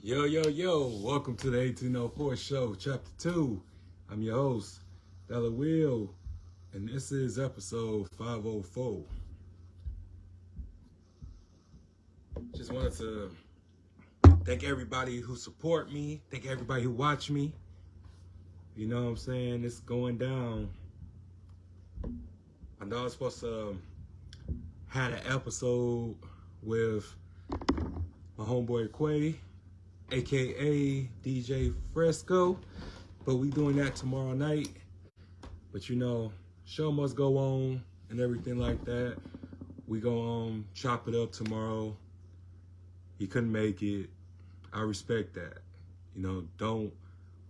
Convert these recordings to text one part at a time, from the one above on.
Yo, yo, yo, welcome to the 1804 show, chapter 2. I'm your host, Dollar Will, and this is episode 504. Just wanted to thank everybody who support me, thank everybody who watch me. You know what I'm saying? It's going down. I know I was supposed to had an episode with my homeboy Quay, aka DJ Fresco, but we doing that tomorrow night. But you know, show must go on and everything like that. We go chop it up tomorrow. He couldn't make it. I respect that. You know, don't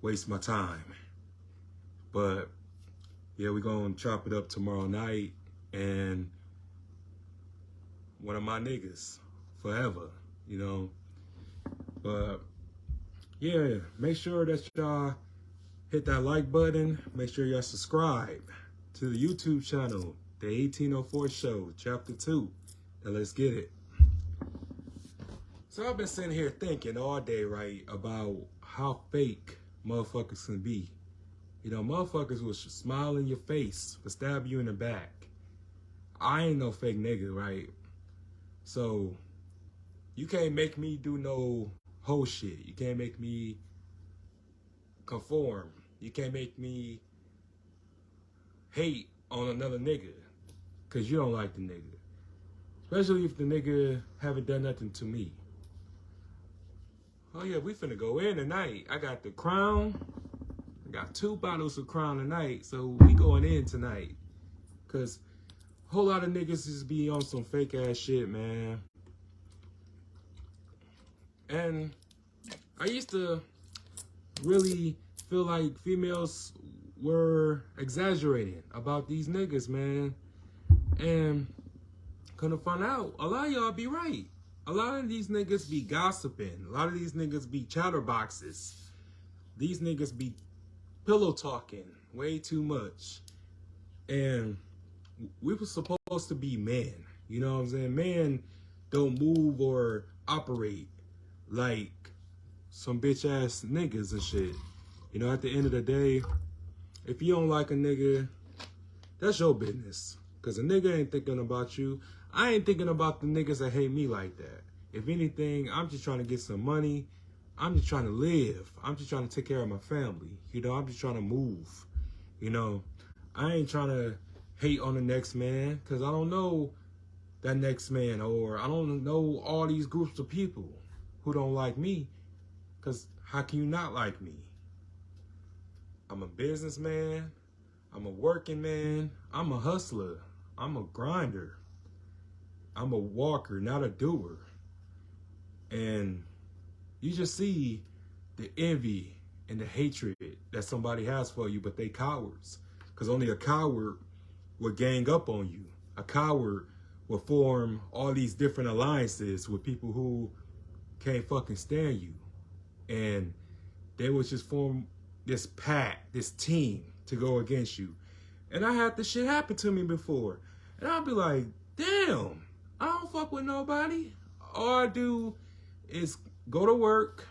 waste my time. But yeah, we gonna chop it up tomorrow night, and one of my niggas forever, you know. But yeah, make sure that y'all hit that like button. Make sure y'all subscribe to the YouTube channel, the 1804 Show, Chapter 2. Now let's get it. So I've been sitting here thinking all day, right, about how fake motherfuckers can be. You know, motherfuckers will smile in your face but stab you in the back. I ain't no fake nigga, right? So you can't make me do no whole shit. You can't make me conform. You can't make me hate on another nigga because you don't like the nigga. Especially if the nigga haven't done nothing to me. Oh yeah, we finna go in tonight. I got the Crown. I got 2 bottles of Crown tonight, so we going in tonight. Cause a whole lot of niggas just be on some fake ass shit, man. And I used to really feel like females were exaggerating about these niggas, man. And gonna find out, a lot of y'all be right. A lot of these niggas be gossiping. A lot of these niggas be chatterboxes. These niggas be pillow talking way too much. And we were supposed to be men. You know what I'm saying? Men don't move or operate like some bitch ass niggas and shit. You know, at the end of the day, if you don't like a nigga, that's your business. Cause a nigga ain't thinking about you. I ain't thinking about the niggas that hate me like that. If anything, I'm just trying to get some money. I'm just trying to live. I'm just trying to take care of my family. You know, I'm just trying to move. You know, I ain't trying to hate on the next man because I don't know that next man, or I don't know all these groups of people who don't like me, because how can you not like me? I'm a businessman. I'm a working man. I'm a hustler. I'm a grinder. I'm a walker, not a doer. And you just see the envy and the hatred that somebody has for you, but they cowards. Because only a coward will gang up on you. A coward will form all these different alliances with people who can't fucking stand you. And they will just form this pack, this team to go against you. And I had this shit happen to me before. And I'll be like, damn, I don't fuck with nobody. All I do is go to work,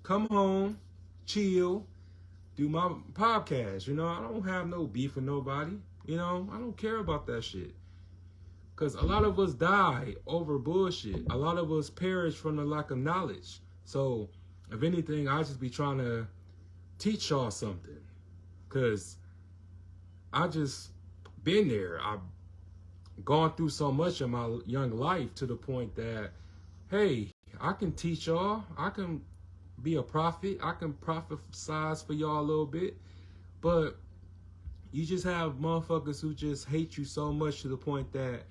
come home, chill, do my podcast. You know, I don't have no beef with nobody. You know, I don't care about that shit. Because a lot of us die over bullshit. A lot of us perish from the lack of knowledge. So, if anything, I just be trying to teach y'all something. Because I just been there. I've gone through so much in my young life to the point that, hey, I can teach y'all. I can be a prophet. I can prophesize for y'all a little bit. But you just have motherfuckers who just hate you so much to the point that,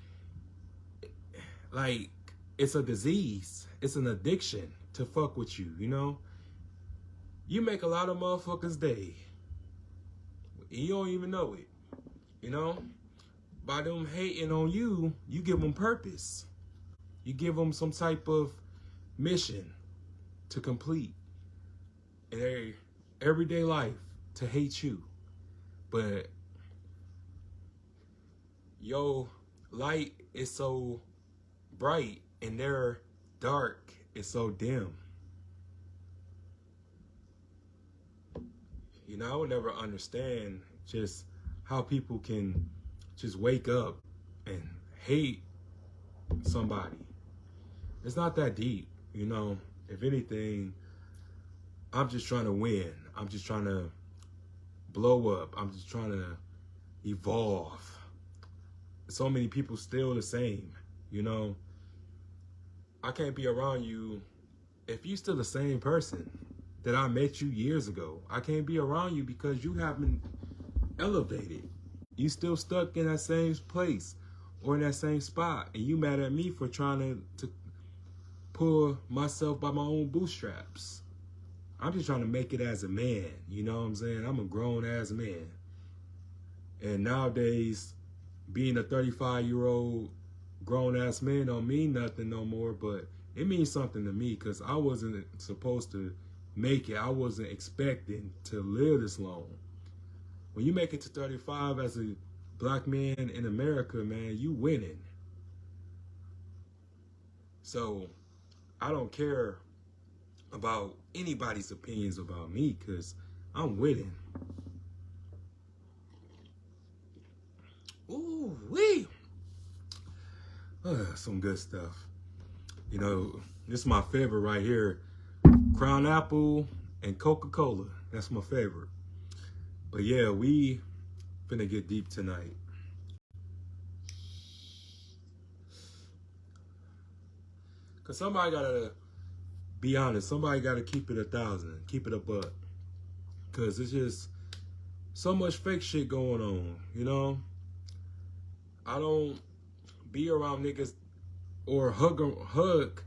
like, it's a disease. It's an addiction to fuck with you, you know? You make a lot of motherfuckers' day. And you don't even know it, you know? By them hating on you, you give them purpose. You give them some type of mission to complete in their everyday life to hate you. But your light is so bright and their dark is so dim. You know, I would never understand just how people can just wake up and hate somebody. It's not that deep, you know. If anything, I'm just trying to win. I'm just trying to blow up. I'm just trying to evolve. So many people still the same, you know. I can't be around you if you still the same person that I met you years ago. I can't be around you because you haven't elevated. You still stuck in that same place or in that same spot, and you mad at me for trying to pull myself by my own bootstraps. I'm just trying to make it as a man, you know what I'm saying? I'm a grown ass man. And nowadays, being a 35-year-old grown ass man don't mean nothing no more, but it means something to me because I wasn't supposed to make it. I wasn't expecting to live this long. When you make it to 35 as a black man in America, man, you winning. So I don't care about anybody's opinions about me because I'm winning. Ooh, wee. Some good stuff. You know, this is my favorite right here. Crown Apple and Coca-Cola. That's my favorite. But yeah, we finna get deep tonight. Cause somebody gotta be honest. Somebody gotta keep it 1,000. Keep it a buck. Cause it's just so much fake shit going on, you know? I don't be around niggas or hug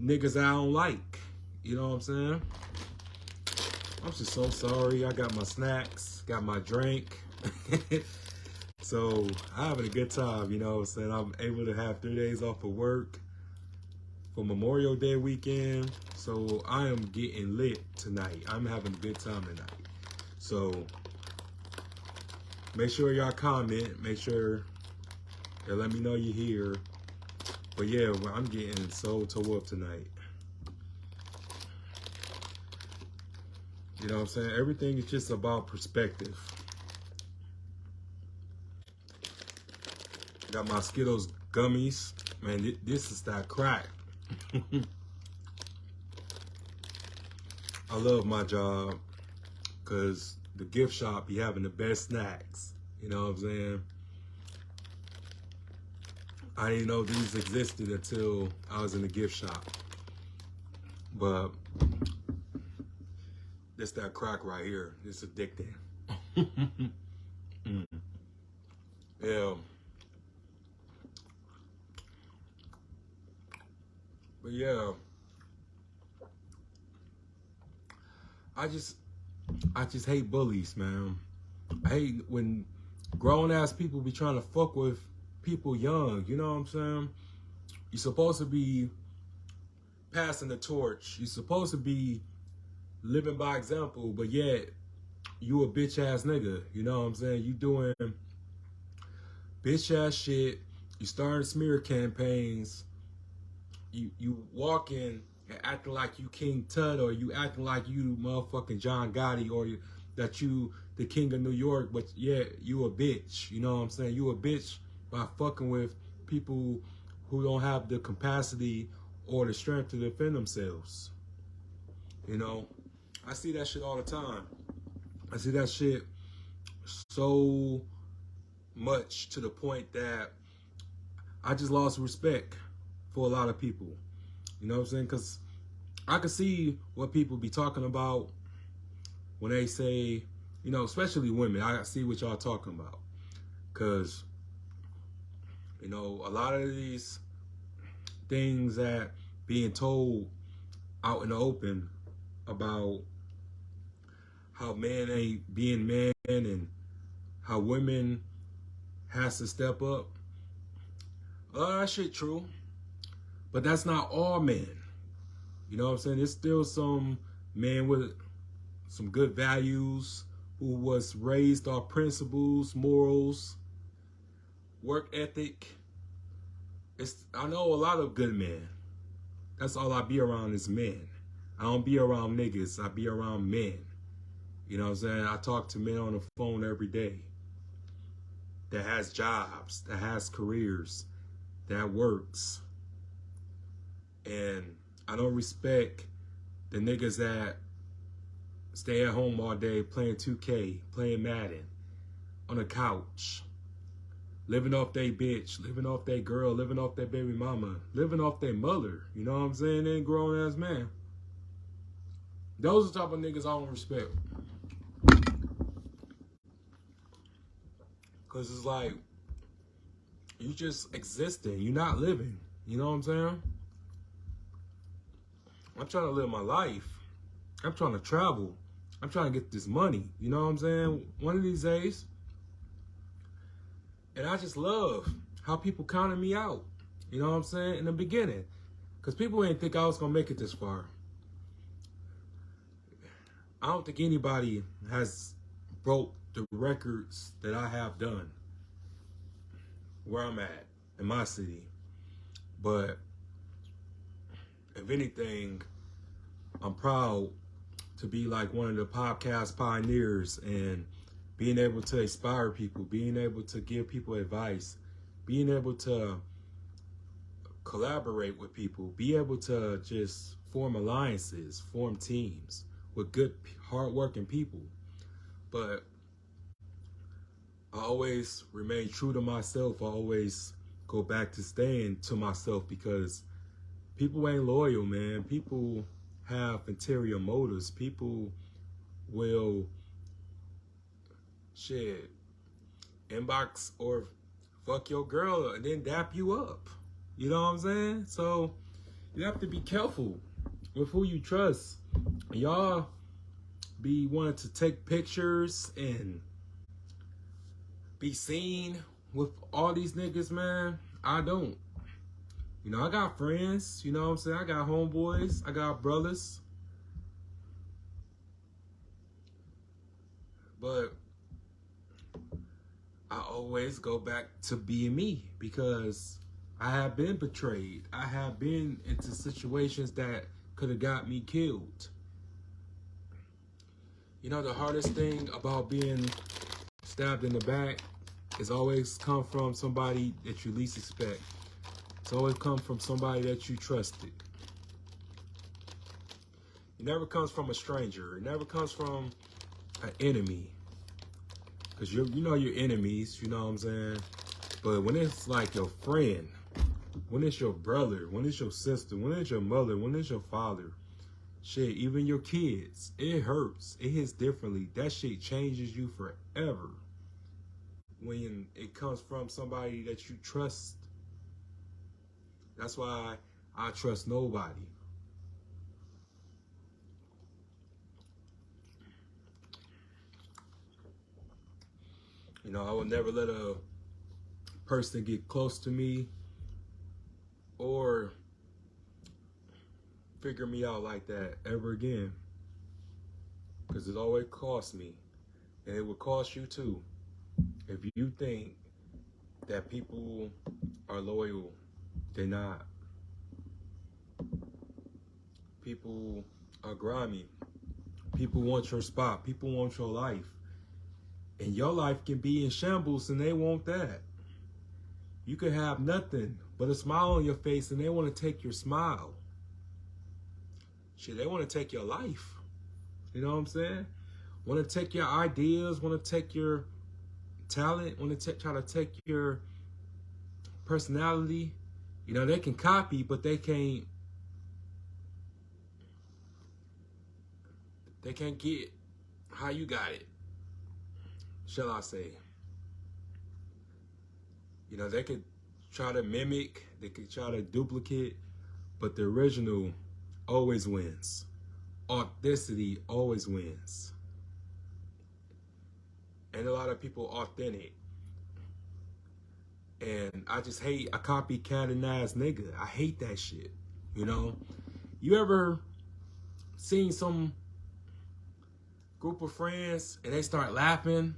niggas I don't like. You know what I'm saying? I'm just so sorry. I got my snacks, got my drink. So I'm having a good time, you know what I'm saying? I'm able to have 3 days off of work for Memorial Day weekend. So I am getting lit tonight. I'm having a good time tonight. So make sure y'all comment. Make sure y'all let me know you're here. But yeah, I'm getting so toe up tonight. You know what I'm saying? Everything is just about perspective. Got my Skittles gummies. Man, this is that crack. I love my job because the gift shop be having the best snacks. You know what I'm saying? I didn't know these existed until I was in the gift shop. But this that crack right here. It's addicting. Yeah. But yeah. I just hate bullies, man. I hate when grown ass people be trying to fuck with people young, you know what I'm saying? You're supposed to be passing the torch. You're supposed to be living by example, but yet you a bitch ass nigga, you know what I'm saying? You doing bitch ass shit. You starting smear campaigns. You walking and acting like you King Tut, or you acting like you motherfucking John Gotti, or that you the king of New York, but yeah, you a bitch. You know what I'm saying? You a bitch by fucking with people who don't have the capacity or the strength to defend themselves. You know? I see that shit all the time. I see that shit so much to the point that I just lost respect for a lot of people. You know what I'm saying? Because I can see what people be talking about when they say, you know, especially women. I see what y'all talking about. Because, you know, a lot of these things that being told out in the open about how men ain't being men and how women has to step up. A lot of that shit true. But that's not all men. You know what I'm saying? There's still some men with some good values who was raised off principles, morals, work ethic. I know a lot of good men. That's all I be around is men. I don't be around niggas. I be around men. You know what I'm saying? I talk to men on the phone every day that has jobs, that has careers, that works. And I don't respect the niggas that stay at home all day playing 2K, playing Madden, on the couch, living off their bitch, living off their girl, living off their baby mama, living off their mother. You know what I'm saying? They ain't grown ass man. Those are the type of niggas I don't respect. Cause it's like, you just existing. You're not living. You know what I'm saying? I'm trying to live my life. I'm trying to travel. I'm trying to get this money. You know what I'm saying? One of these days. And I just love how people counted me out. You know what I'm saying? In the beginning. Because people didn't think I was going to make it this far. I don't think anybody has broke the records that I have done where I'm at in my city. But if anything, I'm proud to be like one of the podcast pioneers and being able to inspire people, being able to give people advice, being able to collaborate with people, be able to just form alliances, form teams with good, hardworking people. But I always remain true to myself. I always go back to staying to myself because people ain't loyal, man. People have interior motives. People will inbox or fuck your girl and then dap you up. You know what I'm saying? So you have to be careful with who you trust. Y'all be wanting to take pictures and be seen with all these niggas, man. I don't. You know, I got friends, you know what I'm saying? I got homeboys, I got brothers. But I always go back to being me because I have been betrayed. I have been into situations that could have got me killed. You know, the hardest thing about being stabbed in the back is always come from somebody that you least expect. It's always come from somebody that you trusted. It never comes from a stranger. It never comes from an enemy. Because you know your enemies, you know what I'm saying? But when it's like your friend, when it's your brother, when it's your sister, when it's your mother, when it's your father, shit, even your kids, it hurts. It hits differently. That shit changes you forever. When it comes from somebody that you trust. That's why I trust nobody. You know, I would never let a person get close to me or figure me out like that ever again. Because it always costs me. And it will cost you too. If you think that people are loyal, they're not. People are grimy. People want your spot. People want your life. And your life can be in shambles and they want that. You could have nothing but a smile on your face and they want to take your smile. Shit, they want to take your life. You know what I'm saying? Want to take your ideas, want to take your talent, want to try to take your personality. You know, they can copy, but they can't get how you got it, shall I say. You know, they could try to mimic, they could try to duplicate, but the original always wins. Authenticity always wins. And a lot of people authentic. And I just hate a copycat ass nigga. I hate that shit. You know? You ever seen some group of friends and they start laughing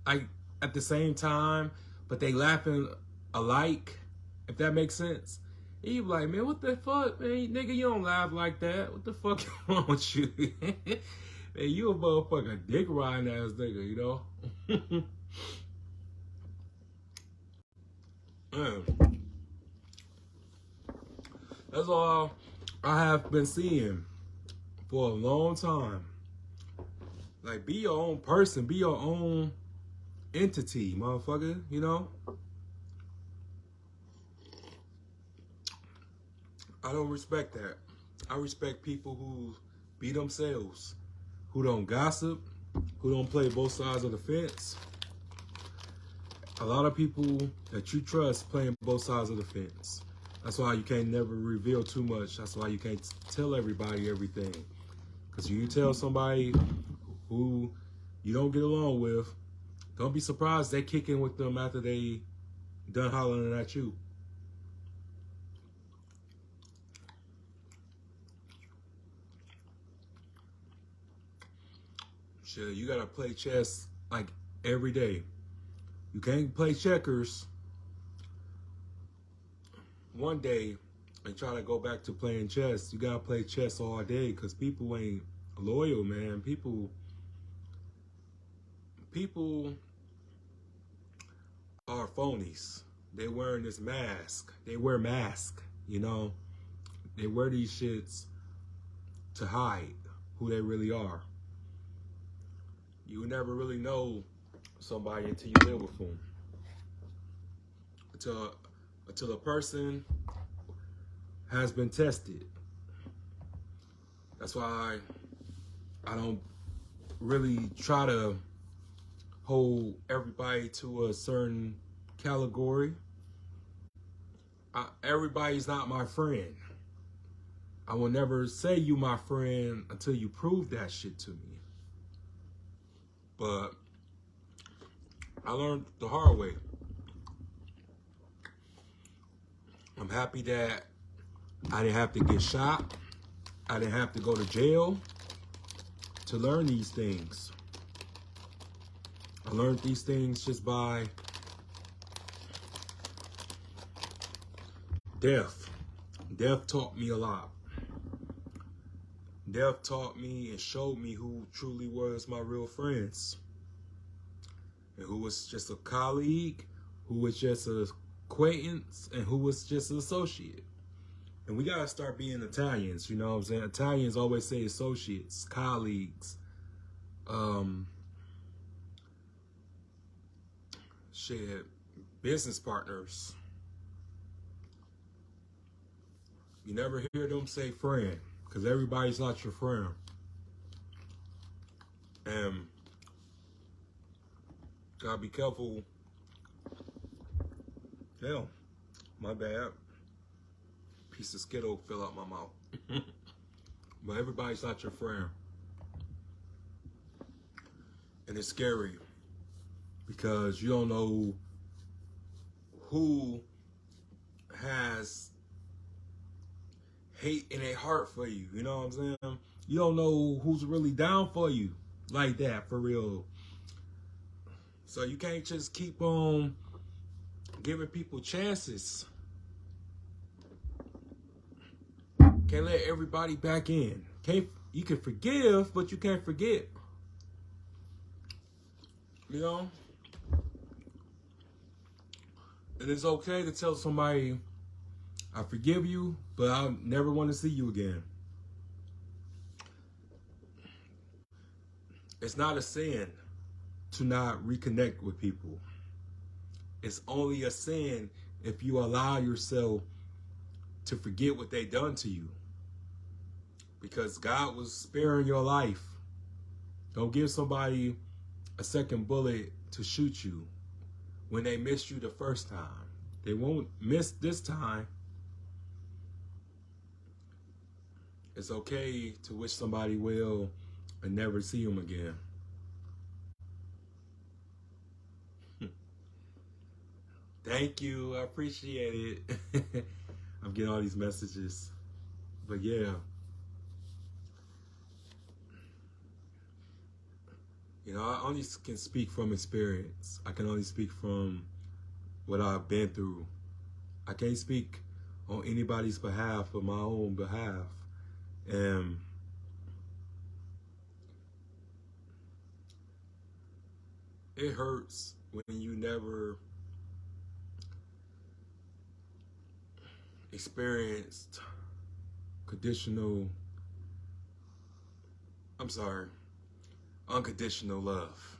like at the same time, but they laughing alike, if that makes sense? And you be like, man, what the fuck, man? Nigga, you don't laugh like that. What the fuck is wrong with you? Man, you a motherfucking dick riding ass nigga, you know? Man, that's all I have been seeing for a long time. Like, be your own person, be your own entity, motherfucker, you know? I don't respect that. I respect people who be themselves, who don't gossip, who don't play both sides of the fence. A lot of people that you trust playing both sides of the fence. That's why you can't never reveal too much. That's why you can't tell everybody everything. Because you tell somebody who you don't get along with, don't be surprised they kick in with them after they done hollering at you. Shit, you gotta play chess like every day. You can't play checkers one day and try to go back to playing chess. You gotta play chess all day because people ain't loyal, man. People are phonies. They wearing this mask. They wear masks, you know. They wear these shits to hide who they really are. You will never really know somebody until you live with them. Until a person has been tested. That's why I don't really try to hold everybody to a certain category. Everybody's not my friend. I will never say you my friend until you prove that shit to me. But I learned the hard way. I'm happy that I didn't have to get shot. I didn't have to go to jail to learn these things. I learned these things just by death. Death taught me a lot. Death taught me and showed me who truly was my real friends. And who was just a colleague, who was just an acquaintance, and who was just an associate. And we gotta start being Italians, you know what I'm saying? Italians always say associates, colleagues, business partners. You never hear them say friend, because everybody's not your friend. And gotta be careful. Hell, my bad. Piece of Skittle fell out my mouth. But everybody's not your friend. And it's scary because you don't know who has hate in their heart for you. You know what I'm saying? You don't know who's really down for you like that, for real. So you can't just keep on giving people chances. Can't let everybody back in. You can forgive, but you can't forget. You know? And it's okay to tell somebody, I forgive you, but I never want to see you again. It's not a sin to not reconnect with people. It's only a sin if you allow yourself to forget what they done to you. Because God was sparing your life. Don't give somebody a second bullet to shoot you when they missed you the first time. They won't miss this time. It's okay to wish somebody well and never see them again. Thank you. I appreciate it. I'm getting all these messages. But yeah. You know, I only can speak from experience. I can only speak from what I've been through. I can't speak on anybody's behalf but my own behalf. And it hurts when you never experienced unconditional love.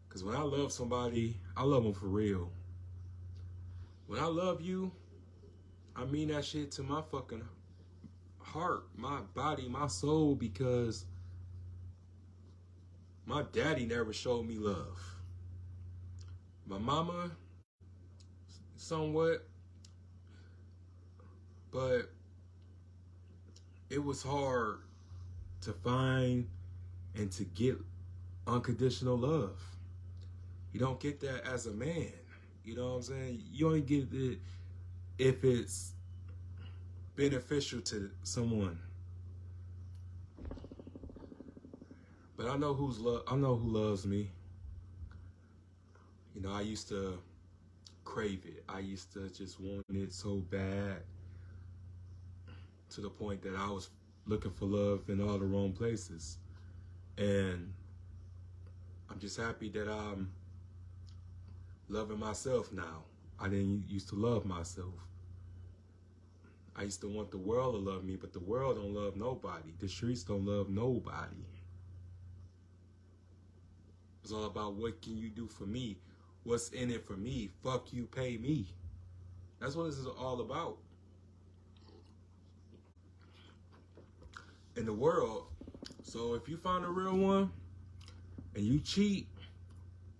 Because when I love somebody, I love them for real. When I love you, I mean that shit to my fucking heart, my body, my soul, because my daddy never showed me love. My mama, somewhat, but it was hard to find and to get unconditional love. You don't get that as a man. You know what I'm saying? You only get it if it's beneficial to someone. But I know who loves me. You know, I used to crave it. I used to just want it so bad, to the point that I was looking for love in all the wrong places. And I'm just happy that I'm loving myself now. I didn't used to love myself. I used to want the world to love me, but the world don't love nobody. The streets don't love nobody. It's all about what can you do for me? What's in it for me? Fuck you, pay me. That's what this is all about. In the world. So if you find a real one and you cheat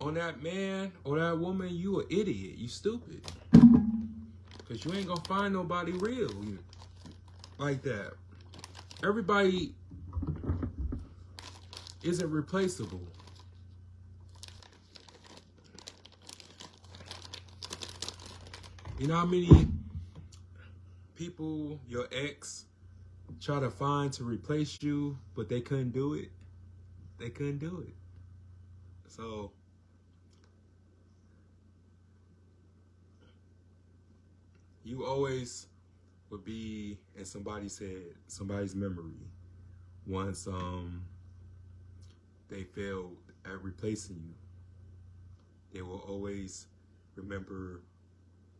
on that man or that woman, you an idiot. You stupid. Because you ain't gonna find nobody real like that. Everybody isn't replaceable. You know how many people your ex try to find to replace you, but they couldn't do it? They couldn't do it. So you always would be in somebody's head, somebody's memory, once they failed at replacing you. They will always remember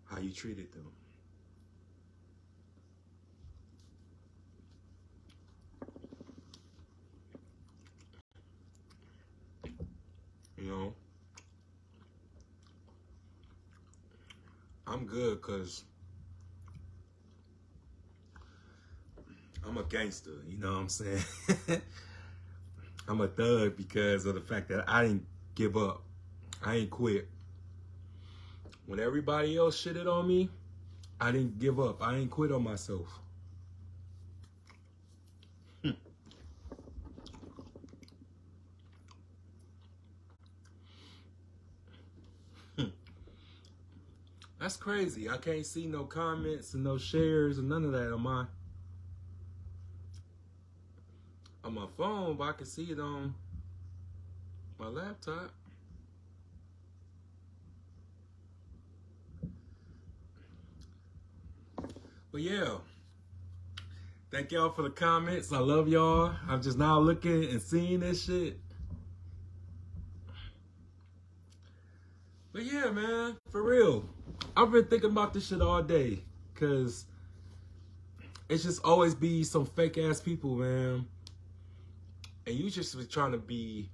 how you treated them. You know, I'm good because I'm a gangster, you know what I'm saying? I'm a thug because of the fact that I didn't give up. I ain't quit. When everybody else shitted on me, I didn't give up. I ain't quit on myself. That's crazy. I can't see no comments and no shares and none of that on my phone, but I can see it on my laptop. But yeah, thank y'all for the comments. I love y'all. I'm just now looking and seeing this shit. But yeah, man, for real. I've been thinking about this shit all day, because it's just always be some fake ass people, man. And you just be trying to be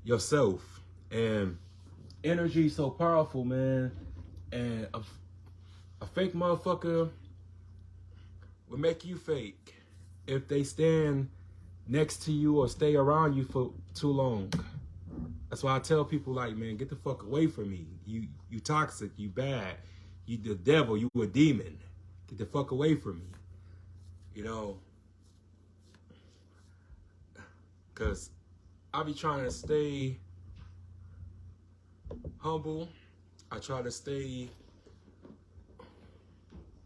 yourself. And energy so powerful, man. And a fake motherfucker will make you fake if they stand next to you or stay around you for too long. That's why I tell people, like, man, get the fuck away from me. You toxic, you bad, you the devil, you a demon. Get the fuck away from me. You know, because I be trying to stay humble. I try to stay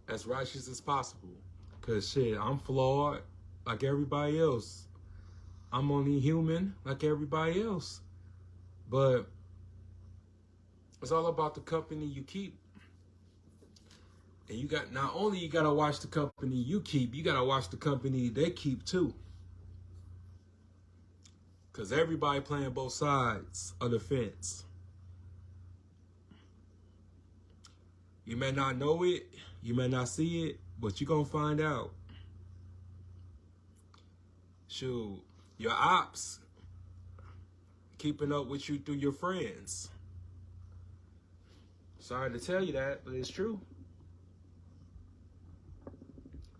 as righteous as possible. Because shit, I'm flawed like everybody else. I'm only human like everybody else. But it's all about the company you keep. And you got, not only you gotta watch the company you keep, you gotta watch the company they keep too. Because everybody playing both sides of the fence. You may not know it, you may not see it, but you're going to find out. Shoot, your ops keeping up with you through your friends. Sorry to tell you that, but it's true.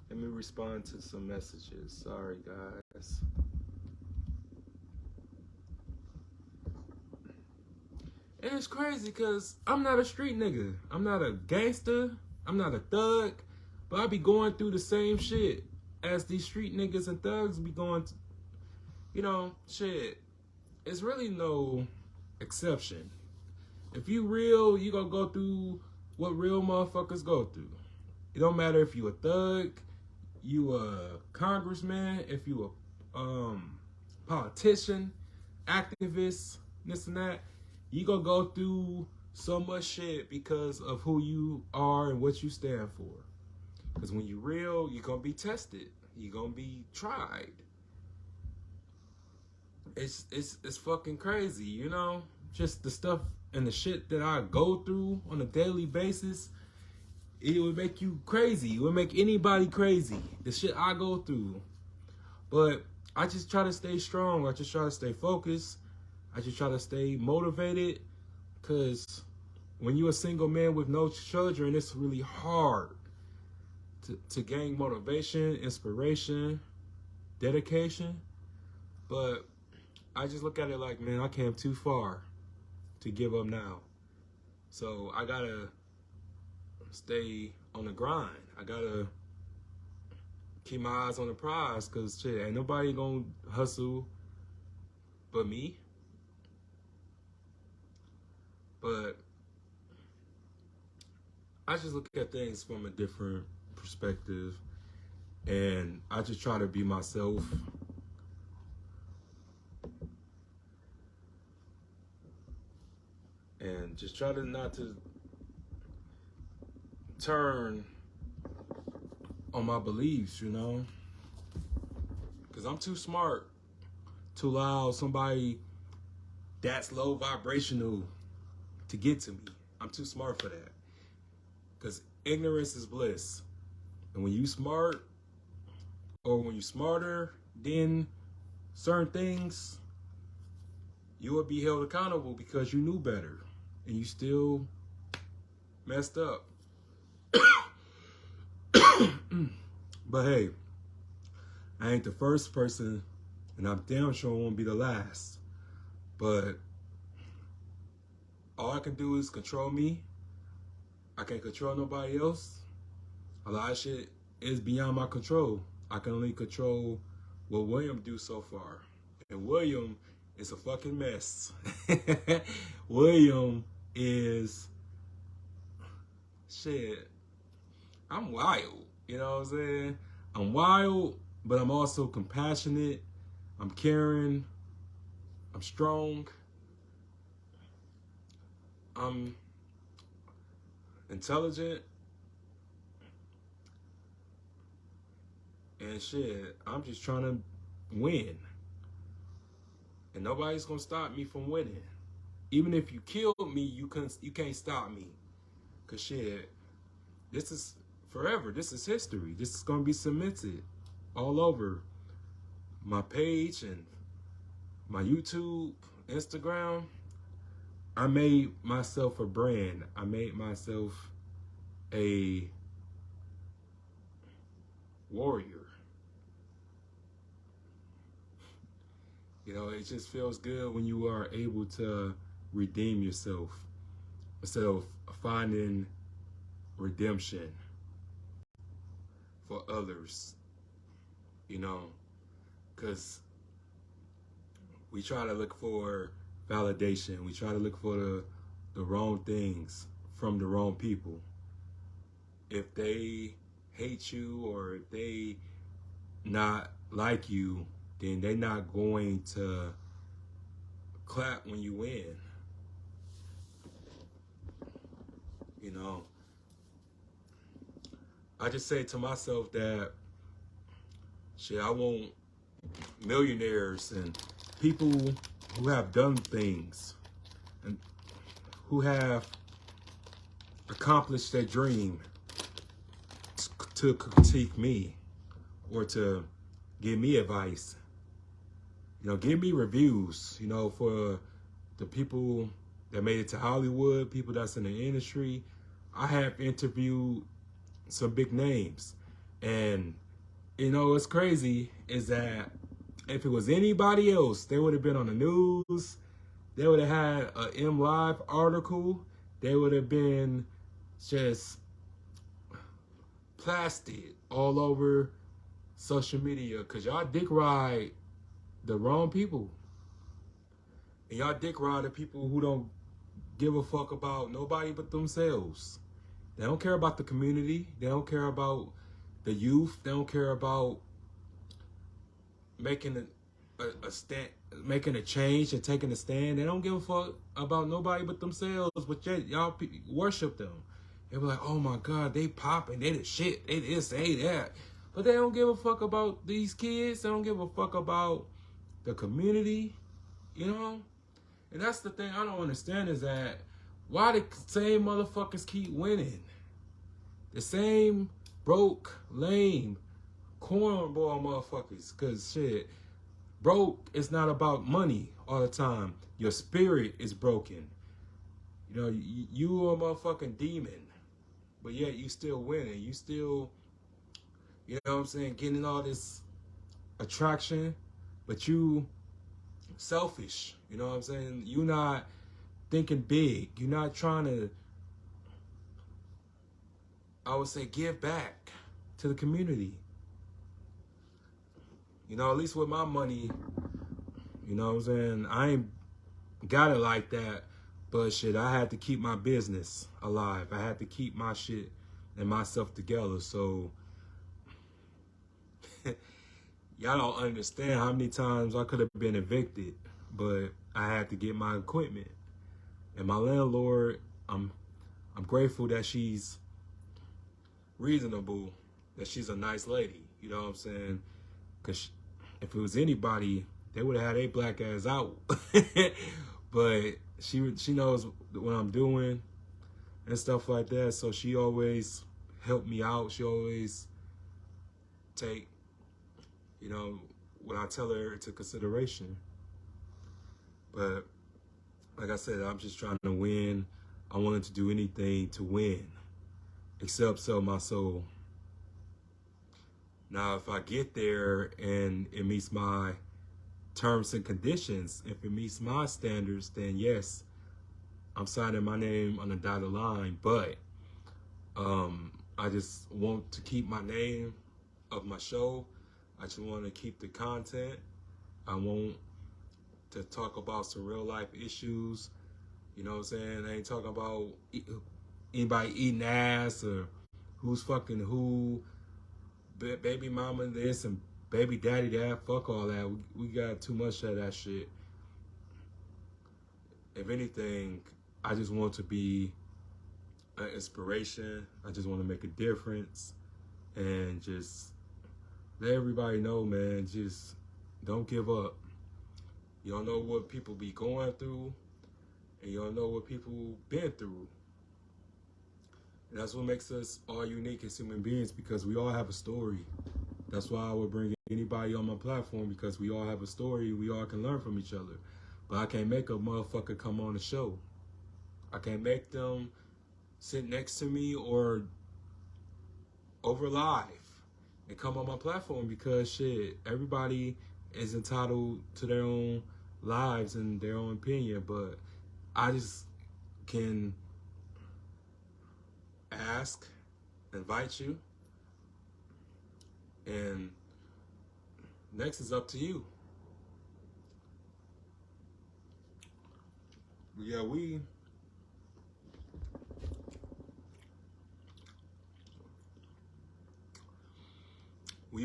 Let me respond to some messages. Sorry, guys. And it's crazy because I'm not a street nigga. I'm not a gangster. I'm not a thug. But I be going through the same shit as these street niggas and thugs be going to. You know, shit. It's really no exception. If you real, you gonna go through what real motherfuckers go through. It don't matter if you a thug, you a congressman, if you a politician, activist, this and that. You gonna go through so much shit because of who you are and what you stand for. Because when you real, you're gonna be tested. You're gonna be tried. It's fucking crazy, you know? Just the stuff and the shit that I go through on a daily basis, it would make you crazy. It would make anybody crazy. The shit I go through. But I just try to stay strong. I just try to stay focused. I just try to stay motivated. Because when you're a single man with no children, it's really hard to gain motivation, inspiration, dedication. But I just look at it like, man, I came too far to give up now. So I gotta stay on the grind. I gotta keep my eyes on the prize, because shit, ain't nobody gonna hustle but me. But I just look at things from a different perspective, and I just try to be myself. And just try to not to turn on my beliefs, you know? Because I'm too smart to allow somebody that's low vibrational to get to me. I'm too smart for that. Because ignorance is bliss. And when you smart, or when you smarter than certain things, you will be held accountable because you knew better. And you still messed up. But hey, I ain't the first person, and I'm damn sure I won't be the last. But all I can do is control me. I can't control nobody else. A lot of shit is beyond my control. I can only control what William do so far. And William is a fucking mess. William is shit. I'm wild. You know what I'm saying? I'm wild, but I'm also compassionate. I'm caring. I'm strong. I'm intelligent. And shit, I'm just trying to win. And nobody's gonna stop me from winning. Even if you killed me, you can't stop me. Cause shit, this is forever. This is history. This is gonna be cemented all over my page and my YouTube, Instagram. I made myself a brand. I made myself a warrior. You know, it just feels good when you are able to redeem yourself instead of finding redemption for others, you know, because we try to look for validation. We try to look for the wrong things from the wrong people. If they hate you or if they not like you, then they're not going to clap when you win. You know, I just say to myself that shit, I want millionaires and people who have done things and who have accomplished their dream to critique me or to give me advice. You know, give me reviews, you know, for the people that made it to Hollywood, people that's in the industry. I have interviewed some big names. And, you know, what's crazy is that if it was anybody else, they would have been on the news. They would have had an M Live article. They would have been just plastered all over social media because y'all dick ride the wrong people. And y'all dick ride the people who don't give a fuck about nobody but themselves. They don't care about the community. They don't care about the youth. They don't care about making a stand, making a change and taking a stand. They don't give a fuck about nobody but themselves. But yet y'all worship them. They be like, oh my God, they popping, they the shit, they this, they that. But they don't give a fuck about these kids. They don't give a fuck about the community, you know? And that's the thing I don't understand is that why the same motherfuckers keep winning? The same broke, lame, cornball motherfuckers. Cause shit, broke is not about money all the time. Your spirit is broken. You know, you are a motherfucking demon. But yet you still winning. You still, you know what I'm saying, getting all this attraction. But you selfish. You know what I'm saying? You not thinking big. You're not trying to, I would say, give back to the community. You know, at least with my money, you know what I'm saying? I ain't got it like that. But shit, I had to keep my business alive. I had to keep my shit and myself together. So y'all don't understand how many times I could have been evicted, but I had to get my equipment. And my landlord, I'm grateful that she's reasonable, that she's a nice lady. You know what I'm saying? Because if it was anybody, they would have had their black ass out. But she knows what I'm doing and stuff like that. So she always helped me out. She always take, you know, what I tell her into consideration. But like I said, I'm just trying to win. I wanted to do anything to win, except sell my soul. Now, if I get there and it meets my terms and conditions, if it meets my standards, then yes, I'm signing my name on the dotted line. But I just want to keep my name of my show. I just want to keep the content. I want to talk about some real life issues. You know what I'm saying? I ain't talking about anybody eating ass or who's fucking who, baby mama this and baby daddy that. Fuck all that. We got too much of that shit. If anything, I just want to be an inspiration. I just want to make a difference and just let everybody know, man, just don't give up. You don't know what people be going through, and you don't know what people been through. And that's what makes us all unique as human beings, because we all have a story. That's why I would bring anybody on my platform, because we all have a story. We all can learn from each other. But I can't make a motherfucker come on the show. I can't make them sit next to me or over live and come on my platform, because shit, everybody is entitled to their own lives and their own opinion. But I just can ask, invite you, and next is up to you. Yeah, we've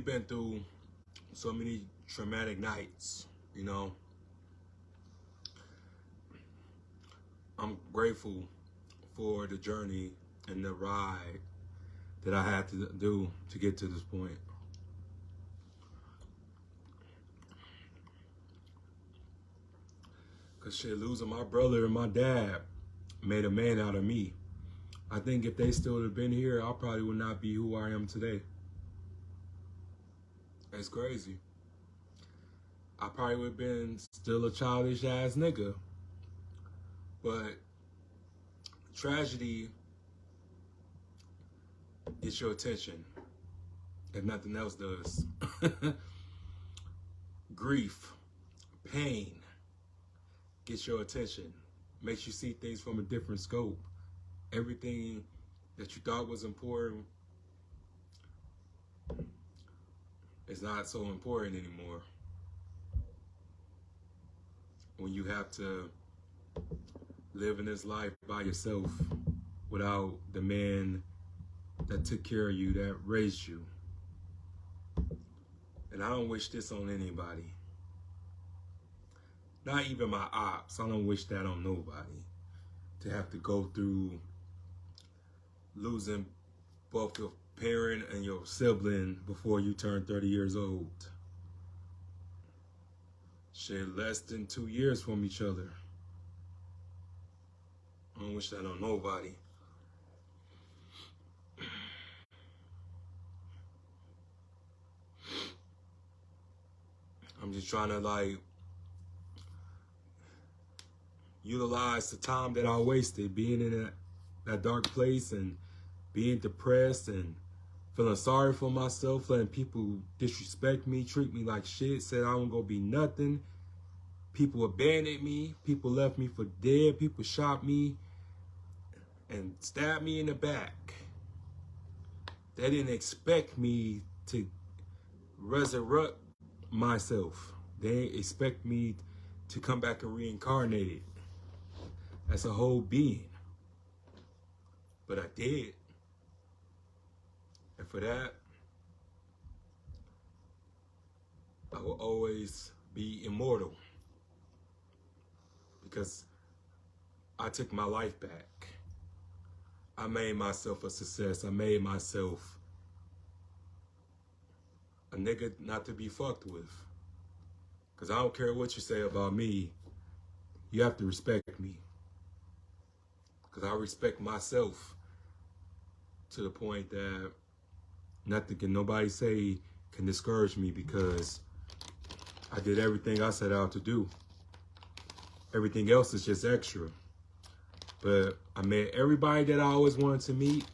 been through so many traumatic nights, you know. I'm grateful for the journey and the ride that I had to do to get to this point. Cause shit, losing my brother and my dad made a man out of me. I think if they still would have been here, I probably would not be who I am today. It's crazy. I probably would have been still a childish ass nigga. But tragedy gets your attention, if nothing else does. Grief, pain gets your attention, makes you see things from a different scope. Everything that you thought was important is not so important anymore. When you have to live in this life by yourself without the man that took care of you, that raised you. And I don't wish this on anybody. Not even my ops. I don't wish that on nobody. To have to go through losing both your parent and your sibling before you turn 30 years old. Shit, less than 2 years from each other. I don't wish that on nobody. I'm just trying to utilize the time that I wasted being in that dark place and being depressed and feeling sorry for myself, letting people disrespect me, treat me like shit, said I wasn't gonna be nothing. People abandoned me, people left me for dead, people shot me and stabbed me in the back. They didn't expect me to resurrect myself. They didn't expect me to come back and reincarnate as a whole being. But I did. And for that, I will always be immortal. Because I took my life back. I made myself a success. I made myself a nigga not to be fucked with. Because I don't care what you say about me. You have to respect me. Because I respect myself to the point that nothing can nobody say can discourage me, because I did everything I set out to do. Everything else is just extra. But I met everybody that I always wanted to meet.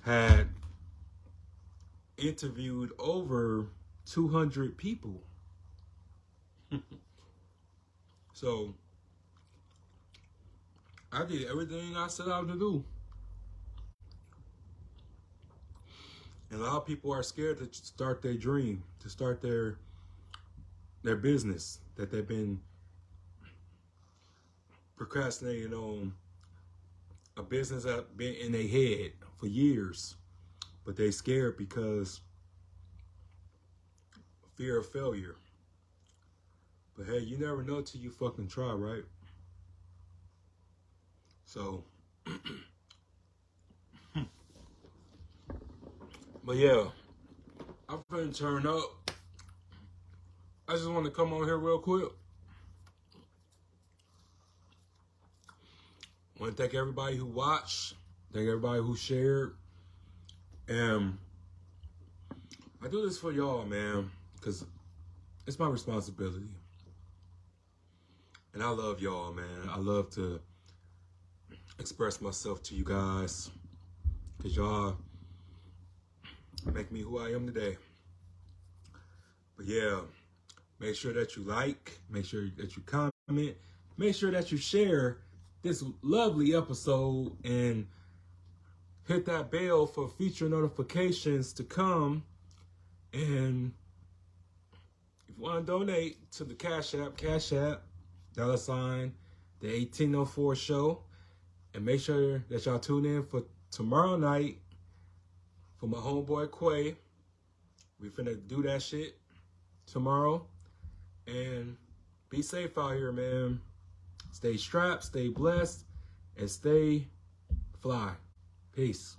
Had interviewed over 200 people. So I did everything I set out to do. And a lot of people are scared to start their dream, to start their business that they've been procrastinating on, a business that's been in their head for years, but they scared because fear of failure. But hey, you never know till you fucking try, right? So, but yeah, I'm finna turn up. I just want to come on here real quick. I want to thank everybody who watched, thank everybody who shared. And I do this for y'all, man, because it's my responsibility. And I love y'all, man. I love to express myself to you guys, because y'all make me who I am today. But yeah, make sure that you like, make sure that you comment, make sure that you share this lovely episode, and hit that bell for future notifications to come. And if you want to donate to the Cashapp, $, the 1804 show. And make sure that y'all tune in for tomorrow night for my homeboy Quay. We finna do that shit tomorrow. And be safe out here, man. Stay strapped, stay blessed, and stay fly. Peace.